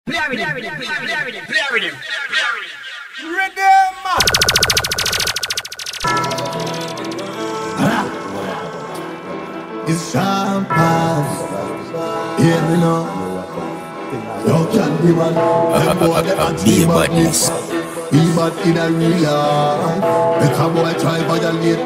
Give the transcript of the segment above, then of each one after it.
Play with him. Rhythm. It's champagne. Hear me now. You can't be man. Them boy them a dream badness. Be bad in a real life. Make a boy try violate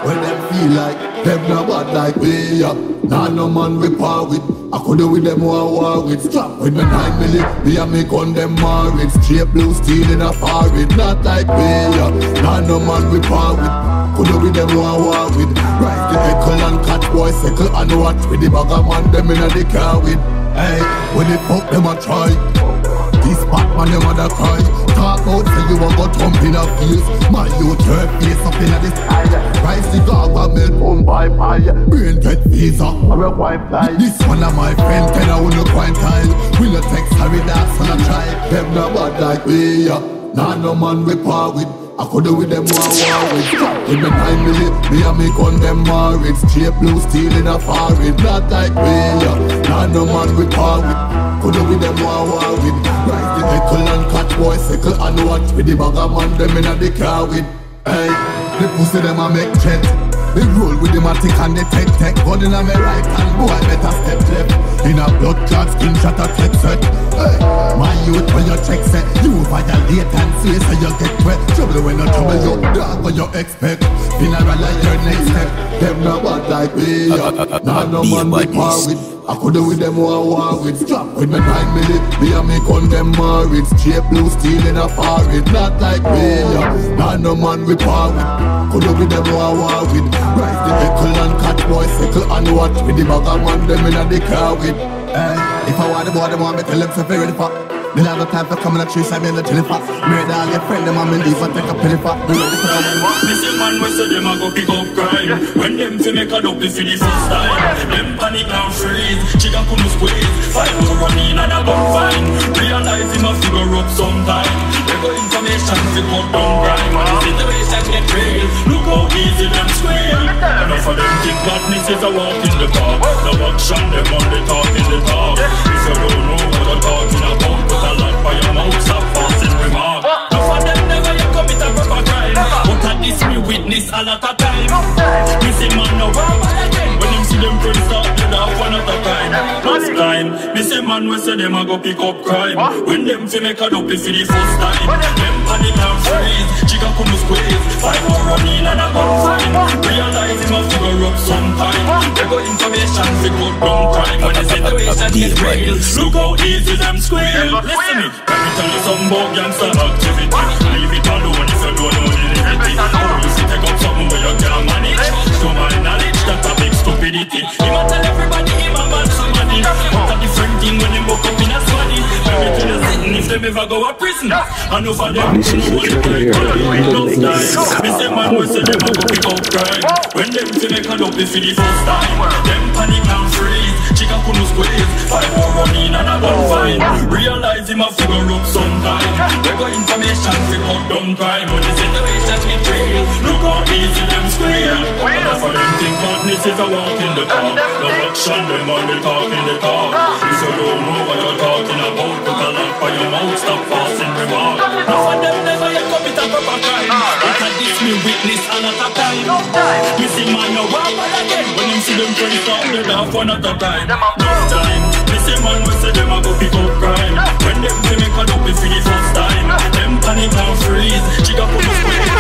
when them feel like them no bad like we. Nah no man we par with. I could do with them war with. Strap with me 9 milli. Me and me gun them married. Straight blue steel in a forehead. Not like we. Nah no man we par with. Could do with them war with. Rise the echo and catch boy circle and watch with the bag of man them in a the car with. Hey, when they fuck them a try. This Batman them a da cry. Talk about say you a go thump in a face. My youth turn face up in a this eye. Rise the dog a milk on by pie. Brain get visa or a white fly. This one of my friend tell I wanna quintile. We no text Harry that's on a try. Them no bad like we. Nah no man we par with. I could do with them war with. With me 9 milli, me and me gun them married. Straight blue steel in a forehead. Not like we, nah no man we par with. Could do with them war with. Rise the echo and catch boy circle and watch with the bag of man them in a the car with. Hey, the pussy them a make jet. Big roll with the matic and the tech. Gun in a me right hand, boy better step left. In a blood clot skin shot a tech set. Hey, my youth when you check set. You violate and say so you get wet. Trouble when you trouble you, dog what you expect. Funeral like your next step. Them no bad like we. Nah no man we par with. I could do with them war with. Strap with me 9 milli. Me and me gun them married. Straight blue steel in a forehead. Not like we. Nah no man we par with. Could do with them war with. Rise the echo and catch boy circle and watch with the bag of man them in a the car with. If I want the boy them want me tell them to figure it for. They have no time for coming at trees, I mean the telephone. Murder all your friend, them and me leave and take a penny for. Missing man, we say them a go pick up crime. When them fi make a dopey for the first time. Them panic and freeze, chicken couldn't squeeze. 5 more run in and a gun fine. Realize him a figure up sometime. They got information to cut down crime. And the situation get real. Look how easy them squeal. Enough of them think badness is a walk in the park. No action, them on the talk in the talk. If you don't know what I'm talking about, a lot by your mouth, stop passing remark. Now for them never you commit a proper crime. But at this we witness a lot of time. We see man no verbal again. When them see them friends start dead off one at a time. Last time, me see man we say them a go pick up crime. When them fi make a dopey for the first time. Them panic and freeze, chicken couldn't squeeze. 5 more run in and a gun fine. Realize him a figure up sometime. They got information fi cut down crime. When the situation get real, look how easy them squeal. Listen me, let me tell you some about gangster activity. Leave it alone if you don't know the limit. How you see take up something where you can't manage. To my knowledge, that's a big stupidity. He might tell everybody he might bad somebody. But a different thing when they woke up in a swaddy. Let me tell you something, if them ever go to prison, I know for them, you know what it's like. Enough time, me say man, we say them a go pick up crime. When them fi make a dopey for the first time. Them panic and freeze, chicken couldn't squeeze. 5 more run in and a gun fine. Realize him a figure up sometime. They got information fi cut down crime. When the situation get real, look how easy them squeal. Enough of them think badness is a walk in the park. No action, them only talk in the talk. If you don't know what you're talking about, put a lock by your mouth, stop passing remark. Enough of them never yet commit a proper crime. But at this me witness a lot of time. Me see man no verbal again. When him see them friends start dead off one at a time. Enough time, me see man we say them a go pick up crime. When them fi make a dopey for the first time. Them panic and freeze, chicken couldn't squeeze.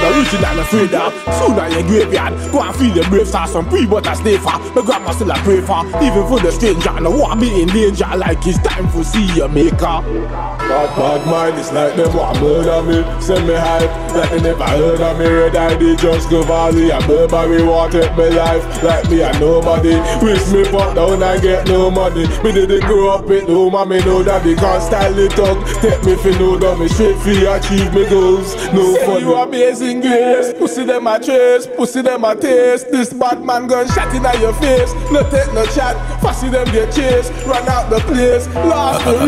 The original afraid of sooner in your graveyard. Go and feel the brave stars some pre but I stay far. My grandma still a pray for. Even for the stranger, no want me in danger. Like it's time for see your maker. Bad mind, it's like them want murder me. Send me hype, like they never heard of me. Red eye, they just go valley. And Burberry want take my life. Like me and nobody. Wish me fuck down and get no money. Me didn't grow up with no mommy, no daddy. Can't style it up. Take me for no dummy. Straight for achieve me goals. No fun. You amazing grace. Pussy them a trace, pussy them a taste. This bad man gun shot in your face. No take no chat, fussy them get chase. Run out the place, lost the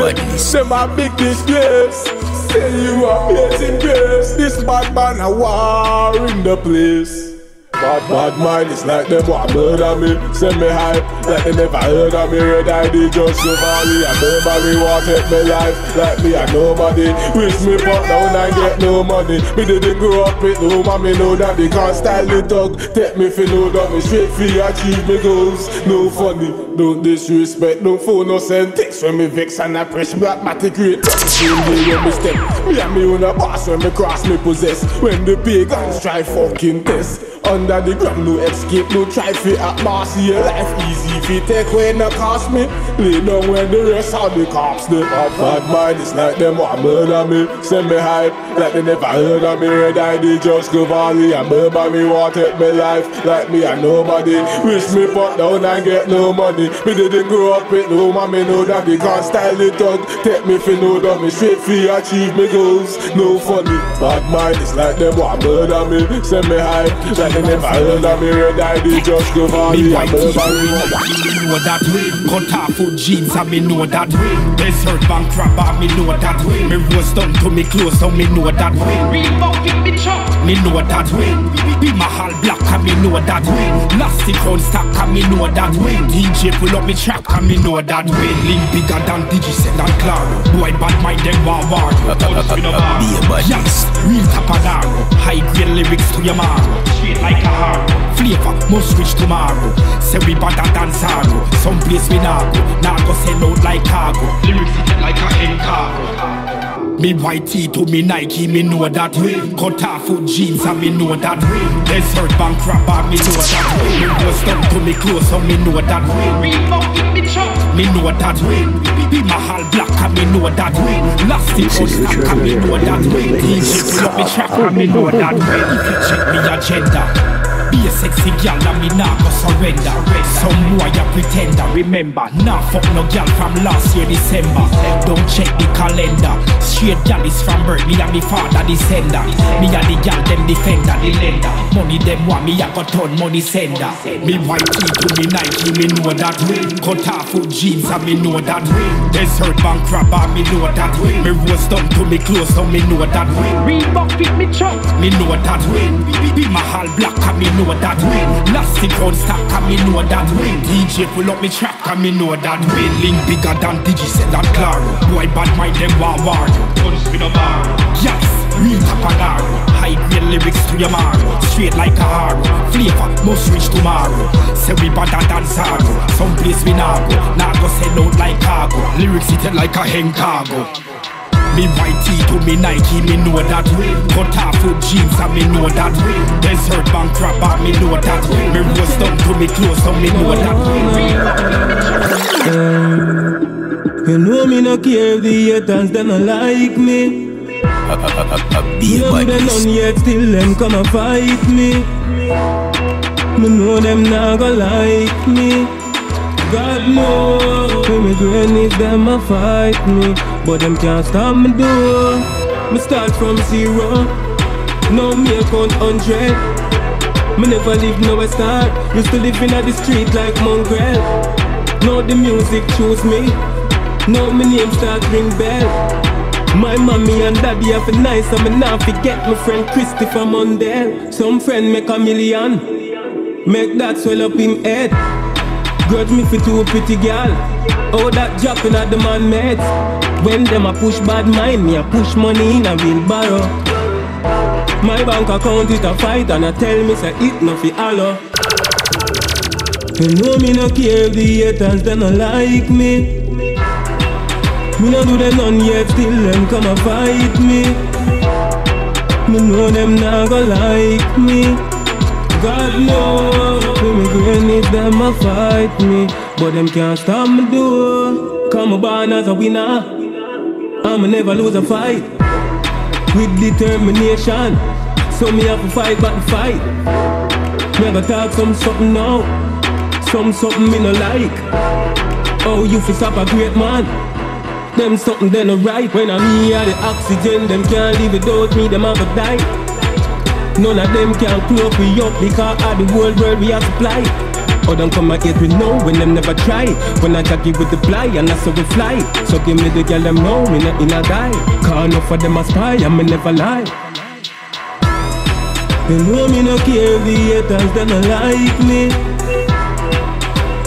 race. Them a big disgrace. Say you amazing grace. This bad man a war in the place. Bad mind, it's like them want murder me. Send me hype, like they never heard of me. Red ID just so valley. And nobody want take me life, like me and nobody. Wish me pop down and get no money. Me didn't grow up with no mommy, no daddy. Can't style the dog, take me for no dummy. Straight free, achieve me goals, no funny. Don't disrespect, no phone, no send text. When me vex and I press blackmatic rate. Same day when me step, me and me on a boss. When me cross, me possess. When the pagans try fucking test. Under the ground, no escape, no try fi at mass. Your life easy fi take when it cost me. Lay down when the rest of the cops they bad mind, it's like them want murder me. Send me hype, like they never heard of me. Red ID just go valley. And murder me want take me life, like me and nobody. Wish me pop down and get no money. Me didn't grow up with no mommy, no daddy. Can't style the dog, take me fi no dummy. Straight fi achieve me goals, no funny. Bad mind, it's like them want murder me. Send me hype, like they never heard of me. Red ID just go valley. Me white teeth, me know that way. Cut off foot jeans and me know that way. Desert bank crabber, me know that way. Me roast down to me close down, me know that way. Reebok in me chop, me know that way. Be my hall black and me know that way. Lastic on stack and me know that way. DJ pull up me track and me know that way. Link bigger than Digicel and Claro. Boy bad mind them war. Yes, real tapadaro. High grade lyrics to your marrow. Straight like a harrow. Flavor must reach tomorrow. Say we better than Zaro. Some place we nah go sell out like cargo. Lyrics hit like a hen cargo. Me white tee to me Nike, me know that way. Cut off foot jeans and me know that way. Desert bank crabber, me know that way. Me roast down to me close and me know that way. Reebok in me chop, me know that way. Be my hall black and me know that way. Lastic on stack and me know that way. DJ pull up me track and me know that way. If you check me agenda, be a sexy gal and me nah go surrender. Some boy a pretender. Remember, nah fuck no gal from last year December. Don't check the calendar. Straight gal is from birth. Me and me father descender. Me and the gal them defender, the lender. Money them want me a go turn money sender. Me white tee to me Nike, me know that way. Cut off foot jeans and me know that way. Desert bank crabber, me know that way. Me roast down to me close so me know that way. Reebok fit me chop, me know that way. Be my hall black and me know that way. Lastic on stack and me know that way. DJ pull up me track and me know that way. Link bigger than Digicel and Claro. Boy bad mind them war. Don't spin a bar. Yes, real tapadaro. High grade lyrics to your marrow. Straight like a harrow. Flavor must reach tomorrow. Say we better than Zaro. Some place we nah go sell out like cargo. Lyrics hit like a hen cargo. Me white tee to me Nike, me know that way. Cut off foot jeans and me know that way. Desert bank crabber, me know that way. Me roast down to me close and me know that way. You know me no care if the haters them no like me. Me no do them none yet, still them come and fight me. Me know them not go like me. God knows, when me grannies them a fight me, but them can't stop me do. Me start from 0, now me account 100. Me never leave no start, used to live in the street like mongrel. Now the music choose me, now my name start ring bell. My mommy and daddy have a nice and me not forget my friend Christopher Mundell. Some friend make $1 million, make that swell up him head. Grudge me for 2 pretty gal. Oh, that dropping at the man meds. When them a push bad mind, me a push money in a wheelbarrow. My bank account is a fight and I tell me say it no fi allo. You know me no care if the haters them no like me. Me no do them none yet, still them come and fight me. Me know them not go like me. God knows, when me grannies them a fight me, but them can't stop me do. Come a born as a winner, I'ma never lose a fight. With determination, so me have to fight back the fight. Never talk something now, something me no like. Oh, you fi stop a great man, them something they no right. When I'm here the oxygen, them can't live without me, them have to die. None of them can close me up because of the whole world we have supply. Or don't come and hate me now when them never try. When I jack it with the fly and that's how we fly. So give me the girl them know me not in a die. Cause enough of them a spy and me never lie. You know me no care if the haters them no like me.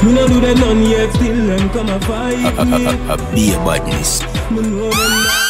Me no do them none yet, still them come and fight me. Be a badness. Me know them not